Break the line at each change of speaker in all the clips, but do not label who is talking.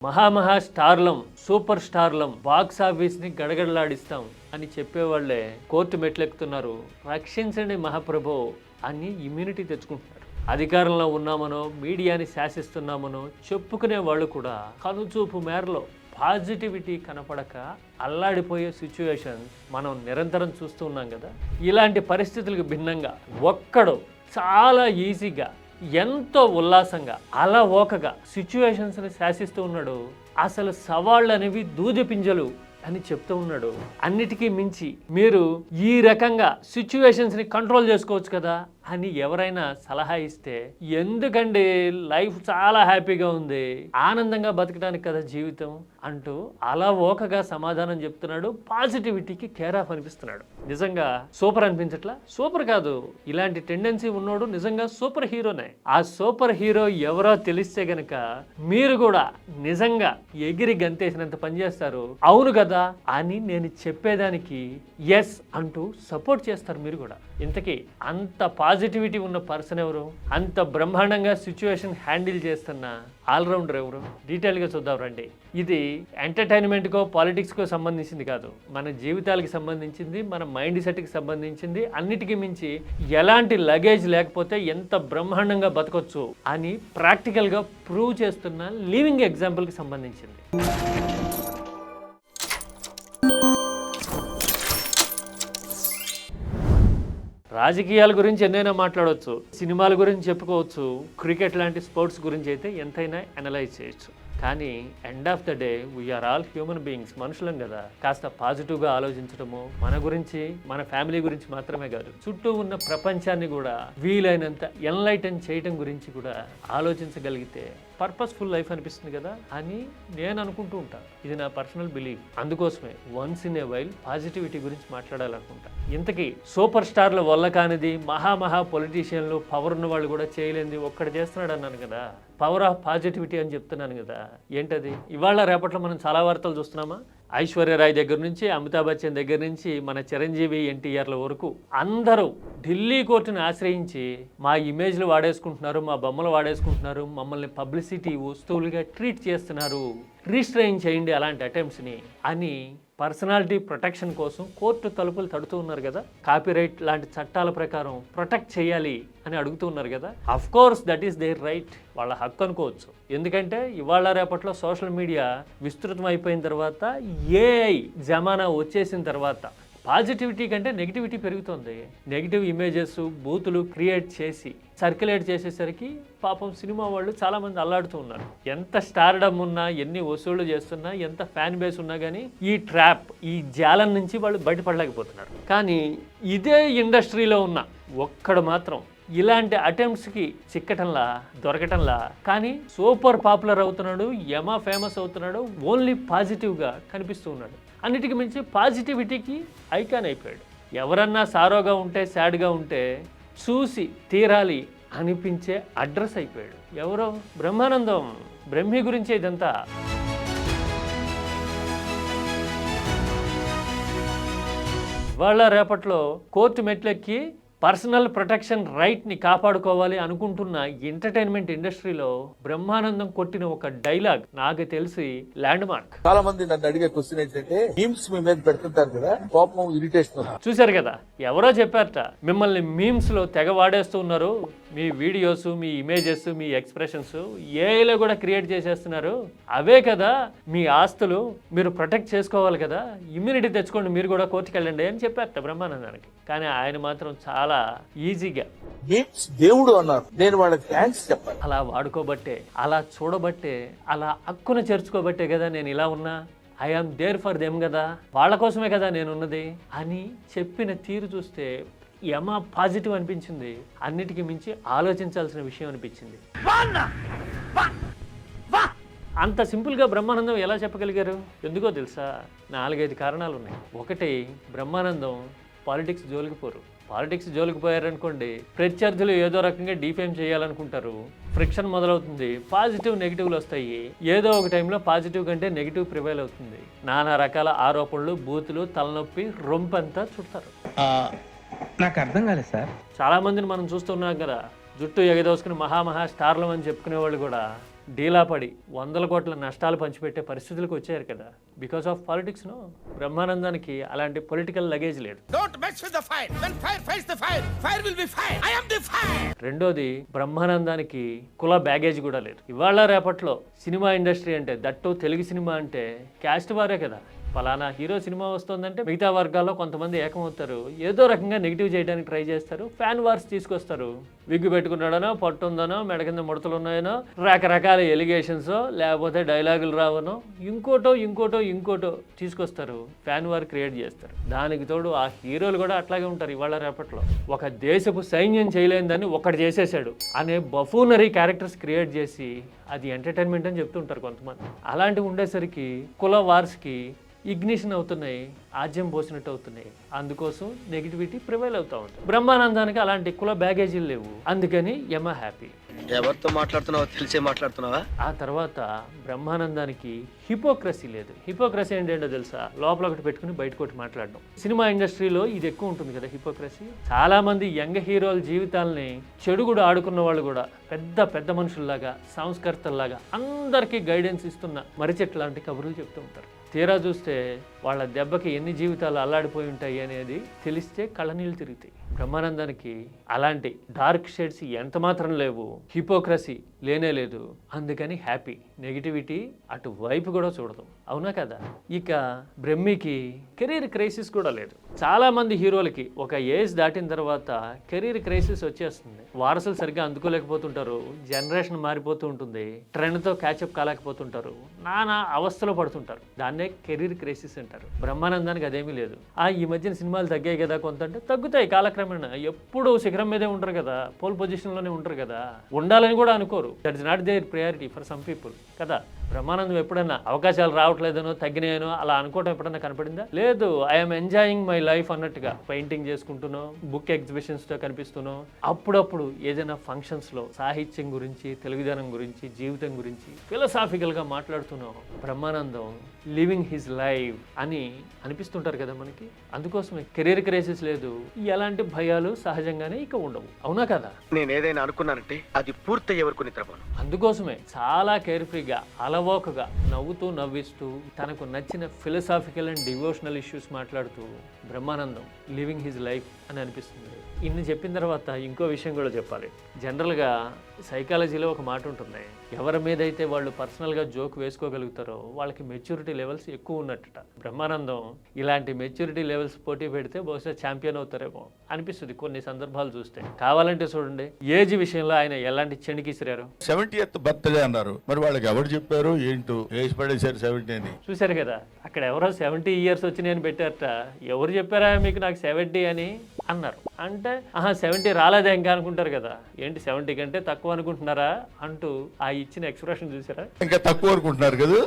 మహామహా స్టార్లం, super స్టార్లం, box ఆఫీస్ని గడగడలాడిస్తాం అని చెప్పేవాళ్లే కోర్టు మెట్లెక్కుతున్నారు. రక్షించండి మహాప్రభు అని ఇమ్యూనిటీ తెచ్చుకుంటున్నారు. అధికారంలో ఉన్నామనో మీడియాని శాసిస్తున్నామనో చెప్పుకునే వాళ్ళు కూడా కనుచూపు మేరలో పాజిటివిటీ కనపడక అల్లాడిపోయే సిచ్యువేషన్ మనం నిరంతరం చూస్తూ ఉన్నాం కదా. ఇలాంటి పరిస్థితులకు భిన్నంగా ఒక్కడు చాలా ఈజీగా ఎంతో ఉల్లాసంగా అలవోకగా సిచ్యువేషన్స్ని శాసిస్తూ ఉన్నాడు. అసలు సవాళ్ళు అనేవి దూది పింజలు అని చెప్తూ ఉన్నాడు. అన్నిటికీ మించి మీరు ఈ రకంగా సిచ్యువేషన్స్ని కంట్రోల్ చేసుకోవచ్చు కదా అని ఎవరైనా సలహా ఇస్తే, ఎందుకండి లైఫ్ చాలా హ్యాపీగా ఉంది, ఆనందంగా బతకడానికి కదా జీవితం అంటూ అలవోకగా సమాధానం చెప్తున్నాడు. పాజిటివిటీకి కేర్ ఆఫ్ అనిపిస్తున్నాడు. నిజంగా సూపర్ అనిపించట్లా? సూపర్ కాదు, ఇలాంటి టెండెన్సీ ఉన్నోడు నిజంగా సూపర్ హీరోనే. ఆ సూపర్ హీరో ఎవరో తెలిస్తే గనక మీరు కూడా నిజంగా ఎగిరి గంతేసినంత పనిచేస్తారు. అవును కదా అని నేను చెప్పేదానికి ఎస్ అంటూ సపోర్ట్ చేస్తారు మీరు కూడా. ఇంతకీ అంత పాజిటివిటీ ఉన్న పర్సన్ ఎవరు? అంత బ్రహ్మాండంగా సిచ్యువేషన్ హ్యాండిల్ చేస్తున్న ఆల్రౌండర్ ఎవరు? డీటెయిల్గా చూద్దాం రండి. ఇది ఎంటర్టైన్మెంట్కో పాలిటిక్స్కో సంబంధించింది కాదు, మన జీవితాలకు సంబంధించింది, మన మైండ్ సెట్కి సంబంధించింది. అన్నిటికీ మించి ఎలాంటి లగేజ్ లేకపోతే ఎంత బ్రహ్మాండంగా బతకొచ్చు అని ప్రాక్టికల్గా ప్రూవ్ చేస్తున్న లివింగ్ ఎగ్జాంపుల్కి సంబంధించింది. రాజకీయాల గురించి ఎన్నైనా మాట్లాడవచ్చు, సినిమాల గురించి చెప్పుకోవచ్చు, క్రికెట్ లాంటి స్పోర్ట్స్ గురించి అయితే ఎంతైనా అనలైజ్ చేయొచ్చు. కానీ end of the day we are all human beings, మనుషులం కదా. కాస్త పాజిటివ్గా ఆలోచించడము, మన గురించి మన ఫ్యామిలీ గురించి మాత్రమే కాదు, చుట్టూ ఉన్న ప్రపంచాన్ని కూడా వీలైనంత ఎన్లైటన్ చేయటం గురించి కూడా ఆలోచించగలిగితే పర్పస్ఫుల్ లైఫ్ అనిపిస్తుంది కదా అని నేను అనుకుంటూ ఉంటాను. ఇది నా పర్సనల్ బిలీఫ్. అందుకోసమే once in a while positivity గురించి మాట్లాడాలనుకుంటా. ఇంతకీ సూపర్ స్టార్ల వల్ల కానిది, మహామహా పొలిటీషియన్లు, పవర్ ఉన్న వాళ్ళు కూడా చేయలేనిది ఒక్కటి చేస్తున్నాడు అన్నాను కదా. పవర్ ఆఫ్ పాజిటివిటీ అని చెప్తున్నాను కదా. ఏంటది? ఇవాళ రేపట్లో మనం చాలా వార్తలు చూస్తున్నామా? ఐశ్వర్యరాయ్ దగ్గర నుంచి, అమితాబ్ బచ్చన్ దగ్గర నుంచి, మన చిరంజీవి, ఎన్టీఆర్ల వరకు అందరూ ఢిల్లీ కోర్టును ఆశ్రయించి మా ఇమేజ్లు వాడేసుకుంటున్నారు, మా బొమ్మలు వాడేసుకుంటున్నారు, మమ్మల్ని పబ్లిసిటీ వస్తువులుగా ట్రీట్ చేస్తున్నారు, రీస్ట్రెయిన్ చేయండి అలాంటి అటెంప్ట్స్ని అని పర్సనాలిటీ ప్రొటెక్షన్ కోసం కోర్టు తలుపులు తడుతూ ఉన్నారు కదా. కాపీరైట్ లాంటి చట్టాల ప్రకారం ప్రొటెక్ట్ చేయాలి అని అడుగుతూ ఉన్నారు కదా. Of course that is their right, వాళ్ళ హక్కు అనుకోవచ్చు. ఎందుకంటే ఇవాళ రేపట్లో సోషల్ మీడియా విస్తృతం అయిపోయిన తర్వాత, ఏఐ జమానా వచ్చేసిన తర్వాత పాజిటివిటీ కంటే నెగిటివిటీ పెరుగుతుంది. నెగిటివ్ ఇమేజెస్, బూతులు క్రియేట్ చేసి సర్క్యులేట్ చేసేసరికి పాపం సినిమా వాళ్ళు చాలామంది అల్లాడుతూ ఉన్నారు. ఎంత స్టార్డమ్ ఉన్నా, ఎన్ని వసూళ్లు చేస్తున్నా, ఎంత ఫ్యాన్ బేస్ ఉన్నా కానీ ఈ ట్రాప్, ఈ జాలం నుంచి వాళ్ళు బయటపడలేకపోతున్నారు. కానీ ఇదే ఇండస్ట్రీలో ఉన్న ఒక్కడు మాత్రం ఇలాంటి అటెంప్ట్స్కి చిక్కటంలా, దొరకటంలా, కానీ సూపర్ పాపులర్ అవుతున్నాడు, యమా ఫేమస్ అవుతున్నాడు, ఓన్లీ పాజిటివ్గా కనిపిస్తూ ఉన్నాడు. అన్నిటికీ మించి పాజిటివిటీకి ఐకాన్ అయిపోయాడు. ఎవరన్నా సారోగా ఉంటే, సాడ్గా ఉంటే చూసి తీరాలి అనిపించే అడ్రస్ అయిపోయాడు. ఎవరో బ్రహ్మానందం, బ్రహ్మి గురించే ఇదంతా. ఇవాళ రేపట్లో కోర్టు మెట్లెక్కి పర్సనల్ ప్రొటెక్షన్ రైట్ని కాపాడుకోవాలి అనుకుంటున్న ఎంటర్టైన్మెంట్ ఇండస్ట్రీలో బ్రహ్మానందం కొట్టిన ఒక డైలాగ్ నాకు తెలిసి ల్యాండ్ మార్క్.
చాలా మంది నన్ను అడిగే క్వశ్చన్ ఏంటంటే, మీమ్స్ మీ మీద పెడుతుంటారు కదా, కోపం, ఇరిటేషన్.
చూశారు కదా, ఎవరో చెప్పారట మిమ్మల్ని మీమ్స్ లో తెగ వాడేస్తూ ఉన్నారు, మీ వీడియోస్, మీ ఇమేజెస్, మీ ఎక్స్ప్రెషన్స్ ఏఐలో కూడా క్రియేట్ చేసేస్తున్నారు, అవే కదా మీ ఆస్తులు, మీరు ప్రొటెక్ట్ చేసుకోవాలి కదా, ఇమ్యూనిటీ తెచ్చుకోండి, మీరు కూడా కోర్టుకి వెళ్ళండి అని చెప్పారట బ్రహ్మానందానికి. కానీ ఆయన మాత్రం చాలా ఈజీగా
దేవుడు అన్నారు, నేను వాళ్ళకి థ్యాంక్స్ చెప్పాలి.
అలా వాడుకోబట్టే, అలా చూడబట్టే, అలా హక్కున చేర్చుకోబట్టే కదా నేను ఇలా ఉన్నా, I am there for them కదా, వాళ్ళ కోసమే కదా నేనున్నది అని చెప్పిన తీరు చూస్తే యమా పాజిటివ్ అనిపించింది. అన్నిటికీ మించి ఆలోచించాల్సిన విషయం అనిపించింది. అంత సింపుల్గా బ్రహ్మానందం ఎలా చెప్పగలిగారు? ఎందుకో తెలుసా? 4-5 కారణాలు ఉన్నాయి. ఒకటి, బ్రహ్మానందం పాలిటిక్స్ జోలికి పోరు. పాలిటిక్స్ జోలికి పోయారనుకోండి, ప్రత్యర్థులు ఏదో రకంగా డిఫేమ్ చేయాలనుకుంటారు, ఫ్రిక్షన్ మొదలవుతుంది, పాజిటివ్ నెగిటివ్లు వస్తాయి. ఏదో ఒక టైంలో పాజిటివ్ కంటే నెగిటివ్ ప్రివైల్ అవుతుంది. నానా రకాల ఆరోపణలు, బూతులు, తలనొప్పి, రొంపంతా చుడతారు.
నాకు అర్థం కాలేదు సార్.
చాలా మందిని మనం చూస్తున్నాం కదా, జుట్టు ఎగదోసుకుని మహామహా స్టార్లం అని చెప్పుకునే వాళ్ళు కూడా డీలా పడి 100 కోట్ల నష్టాలు పంచిపెట్టే పరిస్థితులకు వచ్చారు కదా, బికాస్ ఆఫ్ పాలిటిక్స్. నో, బ్రహ్మానందానికి అలాంటి పొలిటికల్ లగేజ్ లేదు.
Don't mess with the fire. When fire fights the fire, fire will be fire. I am the fire.
రెండోది, బ్రహ్మానందానికి కుల బ్యాగేజ్ కూడా లేదు. ఇవాళ రేపట్లో సినిమా ఇండస్ట్రీ అంటే, దట్టు తెలుగు సినిమా అంటే క్యాస్ట్ వారే కదా. పలానా హీరో సినిమా వస్తుందంటే మిగతా వర్గాల్లో కొంతమంది ఏకమవుతారు, ఏదో రకంగా నెగిటివ్ చేయడానికి ట్రై చేస్తారు, ఫ్యాన్ వార్స్ తీసుకొస్తారు. విగ్గు పెట్టుకున్నాడనో, పట్టు ఉందనో, మెడ కింద ముడతలు ఉన్నాయనో, రకరకాల ఎలిగేషన్స్, లేకపోతే డైలాగులు రావనో, ఇంకోటో తీసుకొస్తారు, ఫ్యాన్ వార్ క్రియేట్ చేస్తారు. దానికి తోడు ఆ హీరోలు కూడా అట్లాగే ఉంటారు. ఇవాళ రేపట్లో ఒక దేశపు సైన్యం చేయలేదని ఒకటి చేసేసాడు అనే బఫూనరీ క్యారెక్టర్స్ క్రియేట్ చేసి అది ఎంటర్టైన్మెంట్ అని చెప్తుంటారు కొంతమంది. అలాంటివి ఉండేసరికి కుల వార్స్కి ఇగ్నిషన్ అవుతున్నాయి, ఆజ్యం పోసినట్టు అవుతున్నాయి. అందుకోసం నెగిటివిటీ ప్రివైల్ అవుతూ ఉంటుంది. బ్రహ్మానందానికి అలాంటి కుల బ్యాగేజీలు లేవు, అందుకని యమ హ్యాపీ.
ఎవరితో మాట్లాడుతున్నావో తెలిసే మాట్లాడుతున్నావా?
ఆ తర్వాత బ్రహ్మానందానికి హిపోక్రసీ లేదు. హిపోక్రసీ ఏంటంటో తెలుసా? లోపల ఒకటి పెట్టుకుని బయటకు ఒకటి మాట్లాడడం. సినిమా ఇండస్ట్రీలో ఇది ఎక్కువ ఉంటుంది కదా హిపోక్రసీ. చాలా మంది యంగ్ హీరోల జీవితాలని చెడుగుడు ఆడుకున్న వాళ్ళు కూడా పెద్ద పెద్ద మనుషుల్లాగా, సంస్కర్తల్లాగా అందరికీ గైడెన్స్ ఇస్తున్న మరిచెట్ లాంటి కబుర్లు చెప్తూ ఉంటారు. తీరా చూస్తే వాళ్ళ దెబ్బకి ఎన్ని జీవితాలు అల్లాడిపోయి ఉంటాయి అనేది తెలిస్తే కళ్ళనీళ్ళు తిరుగుతాయి. బ్రహ్మానందానికి అలాంటి డార్క్ షేడ్స్ ఎంత మాత్రం లేవు, హిపోక్రసీ లేనే లేదు, అందుకని హ్యాపీ. నెగిటివిటీ అటు వైపు కూడా చూడదు, అవునా కదా? ఇక బ్రహ్మికి కెరీర్ క్రైసిస్ కూడా లేదు. చాలా మంది హీరోలకి ఒక ఏజ్ దాటిన తర్వాత కెరీర్ క్రైసిస్ వచ్చేస్తుంది. వారసులు సరిగ్గా అందుకోలేకపోతుంటారు, జనరేషన్ మారిపోతూ ఉంటుంది, ట్రెండ్తో క్యాచప్ కాలేకపోతుంటారు, నానా అవస్థలో పడుతుంటారు. దాన్నే కెరీర్ క్రైసిస్ అంటారు. బ్రహ్మానందానికి అదేమీ లేదు. ఈ మధ్యన సినిమాలు తగ్గాయి కదా కొంత, అంటే తగ్గుతాయి కాలక్రమేణా. ఎప్పుడు శిఖరం మీదే ఉంటారు కదా, పోల్ పొజిషన్లోనే ఉంటారు కదా, ఉండాలని కూడా అనుకోరు. That is not their priority for some people కదా. బ్రహ్మానందం ఎప్పుడన్నా అవకాశాలు రావట్లేదనో, తగ్గినాయనో అలా అనుకోవటం ఎప్పుడన్నా కనపడిందా? లేదు. ఐఎమ్ ఎంజాయింగ్ మై లైఫ్ అన్నట్టుగా పెయింటింగ్ చేసుకుంటున్నాం, బుక్ ఎగ్జిబిషన్స్తో కనిపిస్తున్నాం. అప్పుడప్పుడు ఏదైనా ఫంక్షన్స్లో సాహిత్యం గురించి, తెలుగుదనం గురించి, జీవితం గురించి ఫిలసాఫికల్గా మాట్లాడుతున్నాం. బ్రహ్మానందం లివింగ్ హిజ్ లైఫ్ అని అనిపిస్తుంటారు కదా మనకి. అందుకోసమే కెరీర్ క్రైసిస్ లేదు, ఎలాంటి భయాలు సహజంగానే ఇక ఉండవు, అవునా కదా?
నేను ఏదైనా అనుకున్నానంటే అది పూర్తయ్యే వరకు నిద్రపోను.
అందుకోసమే చాలా కేర్ఫ్రీగా, అలవోకగా, నవ్వుతూ నవ్విస్తూ తనకు నచ్చిన ఫిలసాఫికల్ అండ్ డివోషనల్ ఇష్యూస్ మాట్లాడుతూ బ్రహ్మానందం లివింగ్ హిజ్ లైఫ్ అని అనిపిస్తుంది. ఇన్ని చెప్పిన తర్వాత ఇంకో విషయం కూడా చెప్పాలి. జనరల్గా సైకాలజీలో ఒక మాట ఉంటుంది, ఎవరి మీద అయితే వాళ్ళు పర్సనల్గా జోక్ వేసుకోగలుగుతారో వాళ్ళకి మెచ్యూరిటీ లెవెల్స్ ఎక్కువ ఉన్నట్టుట. బ్రహ్మానందం ఇలాంటి మెచ్యూరిటీ లెవెల్స్ పోటీ పెడితే బహుశా ఛాంపియన్ అవుతారేమో అనిపిస్తుంది కొన్ని సందర్భాలు చూస్తే. కావాలంటే చూడండి, ఏజ్ విషయంలో ఆయన ఎలాంటి చెణికిసిరారు.
70th బర్త్డే అన్నారు, మరి వాళ్ళకి ఎవరు చెప్పారు ఏంటో ఏజ్ పడేసారు 70 అని.
చూశారు కదా, అక్కడ ఎవరో 70 ఇయర్స్ వచ్చినాయని పెట్టారట. ఎవరు చెప్పారా మీకు నాకు 70 అని అన్నారు. అంటే 70 రాలేదే ఇంకా అనుకుంటారు కదా, ఏంటి 70 కంటే తక్కువ అనుకుంటున్నారా అంటూ ఆ ఇచ్చిన ఎక్స్ప్రెషన్ చూసారా?
ఇంకా తక్కువ అనుకుంటున్నారు కదా.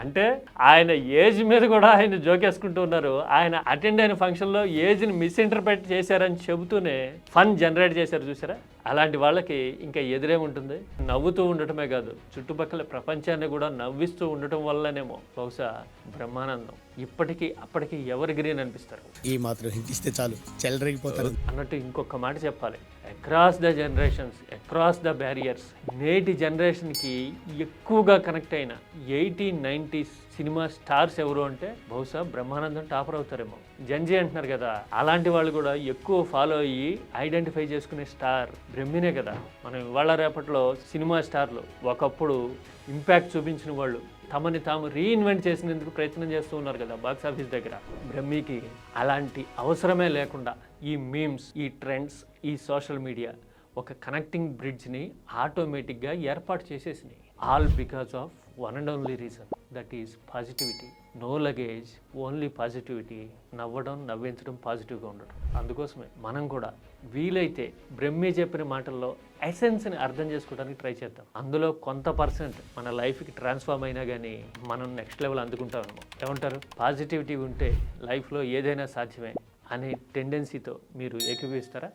అంటే ఆయన ఏజ్ మీద కూడా ఆయన జోకేసుకుంటూ ఉన్నారు. ఆయన అటెండ్ అయిన ఫంక్షన్లో ఏజ్ని మిస్ఇంటర్ప్రెట్ చేశారని చెబుతూనే ఫన్ జనరేట్ చేశారు చూసారా. అలాంటి వాళ్ళకి ఇంకా ఎదురేముంటుంది? నవ్వుతూ ఉండటమే కాదు, చుట్టుపక్కల ప్రపంచాన్ని కూడా నవ్విస్తూ ఉండటం వల్లనేమో బహుశా బ్రహ్మానందం ఇప్పటికీ అప్పటికి ఎవరి గ్రీన్ అనిపిస్తారు.
ఈ మాత్రం హింటిస్తే చాలు చెలరేగిపోతారు
అన్నట్టు ఇంకొక మాట చెప్పాలి. Across the generations, across the barriers, నేటి జనరేషన్కి ఎక్కువగా కనెక్ట్ అయిన 80-90s సినిమా స్టార్స్ ఎవరు అంటే బహుశా బ్రహ్మానందం టాపర్ అవుతారేమో. జంజీ అంటున్నారు కదా, అలాంటి వాళ్ళు కూడా ఎక్కువ ఫాలో అయ్యి ఐడెంటిఫై చేసుకునే స్టార్ బ్రహ్మినే కదా. మనం ఇవాళ రేపట్లో సినిమా స్టార్లు ఒకప్పుడు ఇంపాక్ట్ చూపించిన వాళ్ళు తమని తాము రీఇన్వెంట్ చేసినందుకు ప్రయత్నం చేస్తూ ఉన్నారు కదా బాక్స్ ఆఫీస్ దగ్గర. బ్రహ్మికి అలాంటి అవసరమే లేకుండా ఈ మీమ్స్, ఈ ట్రెండ్స్, ఈ సోషల్ మీడియా ఒక కనెక్టింగ్ బ్రిడ్జ్ని ఆటోమేటిక్గా ఏర్పాటు చేసేసినాయి. All because of one and only reason, that is positivity. No luggage, only positivity. నవ్వడం, నవ్వించడం, పాజిటివ్గా ఉండడం. అందుకోసమే మనం కూడా వీలైతే బ్రహ్మి చెప్పిన మాటల్లో ఎసెన్స్ని అర్థం చేసుకోవడానికి ట్రై చేద్దాం. అందులో కొంత పర్సెంట్ మన లైఫ్కి ట్రాన్స్ఫార్మ్ అయినా కానీ మనం నెక్స్ట్ లెవెల్ అందుకుంటామేమో. ఏమంటారు? పాజిటివిటీ ఉంటే లైఫ్లో ఏదైనా సాధ్యమే అనే టెండెన్సీతో మీరు ఏకీభవిస్తారా?